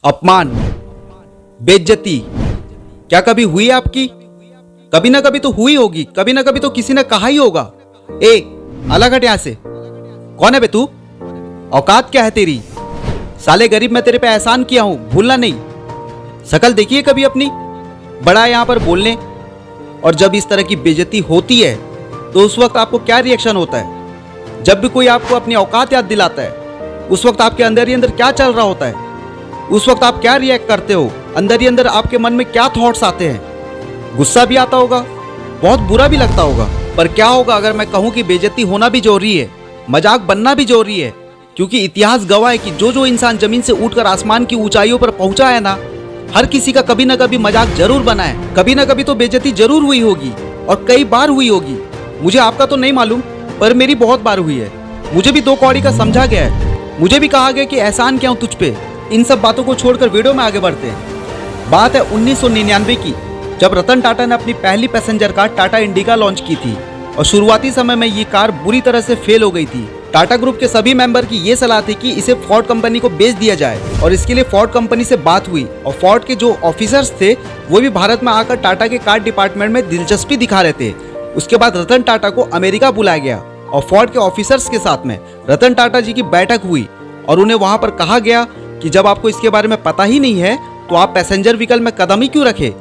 अपमान, बेइज्जती क्या कभी हुई आपकी? कभी ना कभी तो हुई होगी, कभी ना कभी तो किसी ने कहा ही होगा, ए अलग हट यहां से। कौन है बे तू? औकात क्या है तेरी? साले गरीब मैं तेरे पे एहसान किया हूं, भूलना नहीं। शकल देखिए कभी अपनी, बड़ा है यहां पर बोलने। और जब इस तरह की बेइज्जती होती है तो उस वक्त आपको क्या रिएक्शन होता है? जब भी कोई आपको अपनी औकात याद दिलाता है उस वक्त आपके अंदर ही अंदर क्या चल रहा होता है? उस वक्त आप क्या रिएक्ट करते हो? अंदर ही अंदर आपके मन में क्या थॉट्स आते हैं? गुस्सा भी आता होगा, बहुत बुरा भी लगता होगा। पर क्या होगा अगर मैं कहूं कि बेइज्जती होना भी जरूरी है, मजाक बनना भी जरूरी है? क्योंकि इतिहास गवाह है कि जो इंसान जमीन से उठकर आसमान की ऊंचाइयों पर पहुंचा है ना, हर किसी का कभी ना कभी मजाक जरूर बना है, कभी ना कभी तो बेइज्जती जरूर हुई होगी और कई बार हुई होगी। मुझे आपका तो नहीं मालूम, पर मेरी बहुत बार हुई है। मुझे भी दो कौड़ी का समझा गया है, मुझे भी कहा गया कि एहसान क्या हूं तुझ पे। इन सब बातों को छोड़कर वीडियो में आगे बढ़ते हैं। बात है 1999 की, जब रतन टाटा ने अपनी पहली passenger car Tata indica launch की थी और शुरुआती समय में ये कार बुरी तरह से फेल हो गई थी। टाटा ग्रुप के सभी मेंबर की ये सलाह थी कि इसे फोर्ड कंपनी को बेच दिया जाए और इसके लिए फोर्ड कंपनी से बात हुई और फोर्ड के जो ऑफिसर्स थे वो भी भारत में आकर टाटा के कार डिपार्टमेंट में दिलचस्पी दिखा रहे थे। उसके बाद रतन टाटा को अमेरिका बुलाया गया और फोर्ड के ऑफिसर्स के साथ में रतन टाटा जी की बैठक हुई और उन्हें वहां पर कहा गया कि जब आपको इसके बारे में पता ही नहीं है तो आप पैसेंजर व्हीकल में कदम ही क्यों रखे।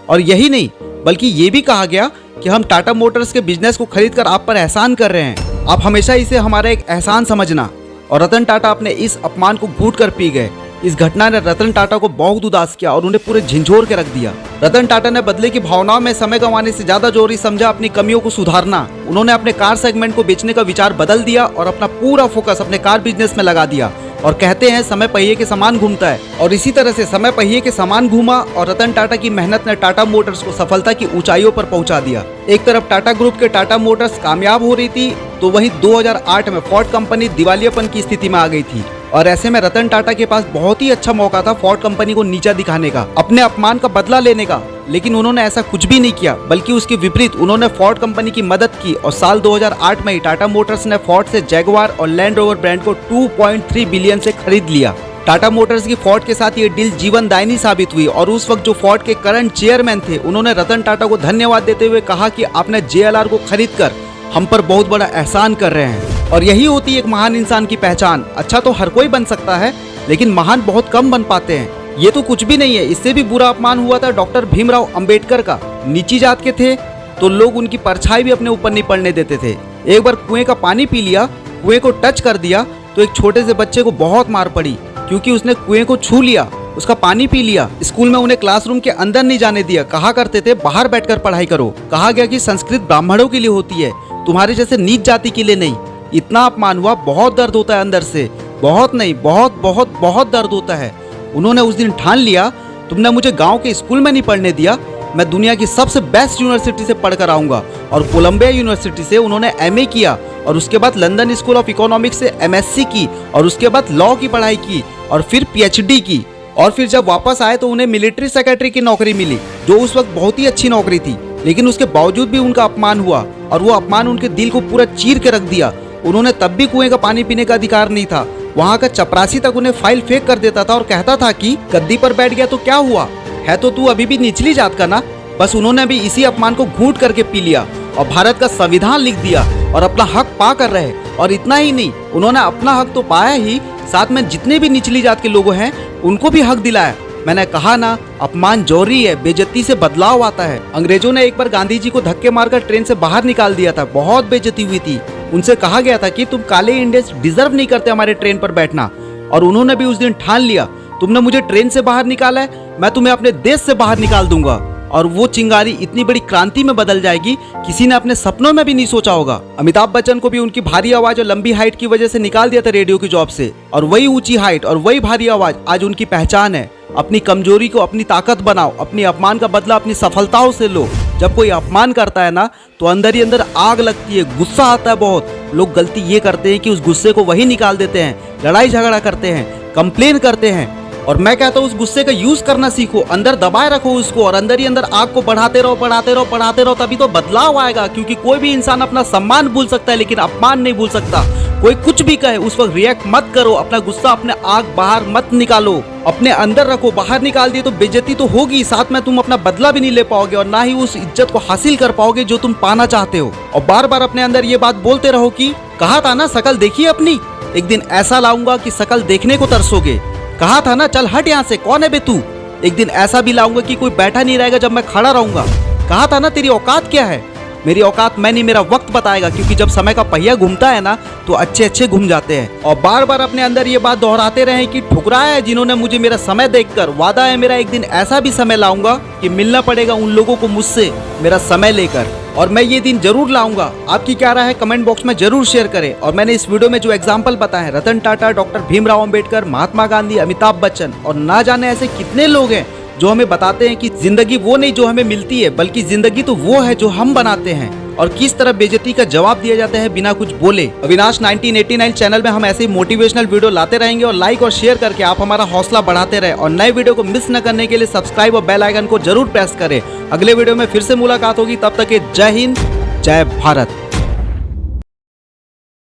और यही नहीं बल्कि ये भी कहा गया कि हम टाटा मोटर्स के बिजनेस को खरीद कर आप पर एहसान कर रहे हैं, आप हमेशा इसे हमारा एक एहसान समझना। और रतन टाटा अपने इस अपमान को घूट कर पी गए। इस घटना ने रतन टाटा को बहुत उदास किया और उन्हें पूरे झिंझोर के रख दिया। रतन टाटा ने बदले की भावनाओं में समय गंवाने से ज्यादा जरूरी समझा अपनी कमियों को सुधारना। उन्होंने अपने कार सेगमेंट को बेचने का विचार बदल दिया और अपना पूरा फोकस अपने कार बिजनेस में लगा दिया। और कहते हैं समय पहिए के समान घूमता है, और इसी तरह से समय पहिए के समान घूमा और रतन टाटा की मेहनत ने टाटा मोटर्स को सफलता की ऊंचाइयों पर पहुंचा दिया। एक तरफ टाटा ग्रुप के टाटा मोटर्स कामयाब हो रही थी तो वहीं 2008 में फोर्ड कंपनी दिवालियापन की स्थिति में आ गई थी। और ऐसे में रतन टाटा के पास बहुत ही अच्छा मौका था फोर्ड कंपनी को नीचा दिखाने का, अपने अपमान का बदला लेने का। लेकिन उन्होंने ऐसा कुछ भी नहीं किया, बल्कि उसके विपरीत उन्होंने फोर्ड कंपनी की मदद की और साल 2008 में ही टाटा मोटर्स ने फोर्ड से जैगुआर और लैंड रोवर ब्रांड को 2.3 बिलियन से खरीद लिया। टाटा मोटर्स की फोर्ड के साथ ये डील जीवनदायिनी साबित हुई और उस वक्त जो फोर्ड के करंट चेयरमैन थे उन्होंने रतन टाटा को धन्यवाद देते हुए कहा कि आपने JLR को खरीद कर हम पर बहुत बड़ा एहसान कर रहे हैं। और यही होती है एक महान इंसान की पहचान। अच्छा तो हर कोई बन सकता है, लेकिन महान बहुत कम बन पाते हैं। ये तो कुछ भी नहीं है, इससे भी बुरा अपमान हुआ था डॉक्टर भीमराव अंबेडकर का। नीची जात के थे तो लोग उनकी परछाई भी अपने ऊपर नहीं पड़ने देते थे। एक बार कुएं का पानी पी लिया, कुएं को टच कर दिया तो एक छोटे से बच्चे को बहुत मार पड़ी क्योंकि उसने कुएं को छू लिया, उसका पानी पी लिया। स्कूल में उन्हें क्लासरूम के अंदर नहीं जाने दिया, कहा करते थे बाहर बैठकर पढ़ाई करो। कहा गया कि संस्कृत ब्राह्मणों के लिए होती है, तुम्हारे जैसे नीच जाति के लिए नहीं। इतना अपमान हुआ, बहुत दर्द होता है अंदर से, बहुत नहीं बहुत बहुत बहुत दर्द होता है। उन्होंने उस दिन ठान लिया, तुमने मुझे गांव के स्कूल में नहीं पढ़ने दिया, मैं दुनिया की सबसे बेस्ट यूनिवर्सिटी से पढ़कर आऊंगा। और कोलंबिया यूनिवर्सिटी से उन्होंने MA किया और उसके बाद लंदन स्कूल ऑफ इकोनॉमिक्स से MSc की और उसके बाद लॉ की पढ़ाई की और फिर PhD की। और फिर जब वापस आए तो उन्हें मिलिट्री सेक्रेटरी की नौकरी मिली, जो उस वक्त बहुत ही अच्छी नौकरी थी। लेकिन उसके बावजूद भी उनका अपमान हुआ और वो अपमान उनके दिल को पूरा चीर के रख दिया। उन्होंने तब भी कुएं का पानी पीने का अधिकार नहीं था। वहाँ का चपरासी तक उन्हें फाइल फेंक कर देता था और कहता था कि गद्दी पर बैठ गया तो क्या हुआ, है तो तू अभी भी निचली जात का ना। बस उन्होंने भी इसी अपमान को घूंट करके पी लिया और भारत का संविधान लिख दिया और अपना हक पा कर रहे। और इतना ही नहीं, उन्होंने अपना हक तो पाया ही, साथ में जितने भी निचली जात के लोग हैं उनको भी हक दिलाया। मैंने कहा ना, अपमान जौहरी है, बेइज्जती से बदलाव आता है। अंग्रेजों ने एक बार गांधी जी को धक्के मारकर ट्रेन से बाहर निकाल दिया था, बहुत बेइज्जती हुई थी। उनसे कहा गया था कि तुम काले इंडियंस डिजर्व नहीं करते हमारे ट्रेन पर बैठना। और उन्होंने भी उस दिन ठान लिया, तुमने मुझे ट्रेन से बाहर निकाला है, मैं तुम्हें अपने देश से बाहर निकाल दूंगा। और वो चिंगारी इतनी बड़ी क्रांति में बदल जाएगी, किसी ने अपने सपनों में भी नहीं सोचा होगा। अमिताभ बच्चन को भी उनकी भारी आवाज और लंबी हाइट की वजह से निकाल दिया था रेडियो की जॉब से, और वही ऊंची हाइट और वही भारी आवाज आज उनकी पहचान है। अपनी कमजोरी को अपनी ताकत बनाओ, अपनी अपमान का बदला अपनी सफलताओं से लो। जब कोई अपमान करता है ना तो अंदर ही अंदर आग लगती है, गुस्सा आता है बहुत। लोग गलती ये करते हैं कि उस गुस्से को वही निकाल देते हैं, लड़ाई झगड़ा करते हैं, कंप्लेन करते हैं। और मैं कहता हूँ उस गुस्से का यूज करना सीखो, अंदर दबाए रखो उसको और अंदर ही अंदर आग को बढ़ाते रहो बढ़ाते रहो बढ़ाते रहो, तभी तो बदलाव आएगा। क्योंकि कोई भी इंसान अपना सम्मान भूल सकता है लेकिन अपमान नहीं भूल सकता। कोई कुछ भी कहे उस वक्त रिएक्ट मत करो, अपना गुस्सा अपने आग बाहर मत निकालो, अपने अंदर रखो। बाहर निकाल दिए तो बेइज्जती तो होगी, साथ में तुम अपना बदला भी नहीं ले पाओगे और ना ही उस इज्जत को हासिल कर पाओगे जो तुम पाना चाहते हो। और बार बार अपने अंदर ये बात बोलते रहो कि कहा था ना शकल देखिए अपनी, एक दिन ऐसा लाऊंगा कि शकल देखने को तरसोगे। कहा था ना चल हट यहाँ से, कौन है बे तू, एक दिन ऐसा भी लाऊंगा कि कोई बैठा नहीं रहेगा जब मैं खड़ा रहूंगा। कहा था ना तेरी औकात क्या है, मेरी औकात मैं नहीं, मेरा वक्त बताएगा, क्योंकि जब समय का पहिया घूमता है ना तो अच्छे अच्छे घूम जाते हैं। और बार बार अपने अंदर ये बात दोहराते रहे कि ठुकराया है जिन्होंने मुझे मेरा समय देखकर, वादा है मेरा एक दिन ऐसा भी समय लाऊंगा कि मिलना पड़ेगा उन लोगों को मुझसे मेरा समय लेकर, और मैं ये दिन जरूर लाऊंगा। आपकी क्या राय है कमेंट बॉक्स में जरूर शेयर करें। और मैंने इस वीडियो में जो एग्जाम्पल बताए, रतन टाटा, डॉक्टर भीमराव अंबेडकर, महात्मा गांधी, अमिताभ बच्चन और ना जाने ऐसे कितने लोग हैं जो हमें बताते हैं कि जिंदगी वो नहीं जो हमें मिलती है, बल्कि जिंदगी तो वो है जो हम बनाते हैं, और किस तरह बेइज्जती का जवाब दिया जाता है बिना कुछ बोले। अविनाश 1989 चैनल में हम ऐसे ही मोटिवेशनल वीडियो लाते रहेंगे, और लाइक और शेयर करके आप हमारा हौसला बढ़ाते रहे। और नए वीडियो को मिस न करने के लिए सब्सक्राइब और बेल आइकन को जरूर प्रेस करें। अगले वीडियो में फिर से मुलाकात होगी, तब तक के जय हिंद, जय भारत।